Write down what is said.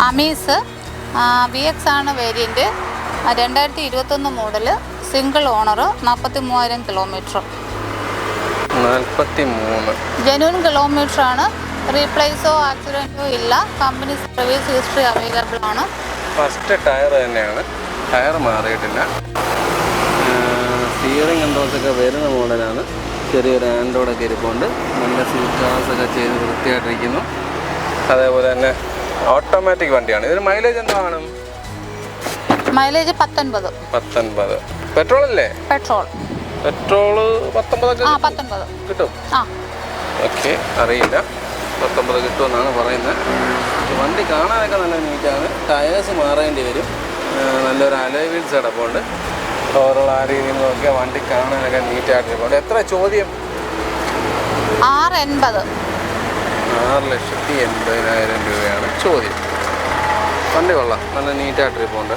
അമീസ് VX ആണ് variant. 2021 model, single owner, 43,000 kilometre. 43 genuine kilometre ആണ്. റീപ്ലേസോ ആക്സിഡൻറ്റോ ഇല്ല. കമ്പനി സർവീസ് ഹിസ്റ്ററി അവൈലബിൾ ആണ്. ഫസ്റ്റ് ടയർ തന്നെയാണ്, ടയർ മാറിയിട്ടില്ല. സ്റ്റിയറിംഗ് കൺട്രോൾസൊക്കെ വരുന്ന മോഡലാണ്. ചെറിയൊരു ആൻഡ്രോയിഡൊക്കെ ഇരിപ്പുണ്ട്. നല്ല സീറ്റ് കവേഴ്സൊക്കെ ചെയ്ത് വൃത്തിയായിട്ടിരിക്കുന്നു. അതേപോലെ തന്നെ ഓട്ടോമാറ്റിക് വണ്ടിയാണ്. ഇതിന് മൈലേജ് എന്താണ്? മൈലേജ് 19. പെട്രോൾ അല്ലേ? പെട്രോൾ 19 കിട്ടും. ഓക്കെ, അറിയില്ല. 19 കിട്ടുമെന്നാണ് പറയുന്നത്. വണ്ടി കാണാനൊക്കെ നല്ല നീറ്റാണ്. ടയേഴ്സ് മാറേണ്ടി വരും. നല്ലൊരു അലോയ് വീൽസ് കിടപ്പുണ്ട്. ഓവറോൾ ആ രീതിയിൽ നോക്കിയാൽ വണ്ടി കാണാനൊക്കെ നീറ്റായിട്ടിരിപ്പുണ്ട്. എത്ര ചോദ്യം? 6,80. 6,80,000 രൂപയാണ് ചോദ്യം. വണ്ടി കൊള്ളാം, നല്ല നീറ്റായിട്ടിരിപ്പുണ്ട്.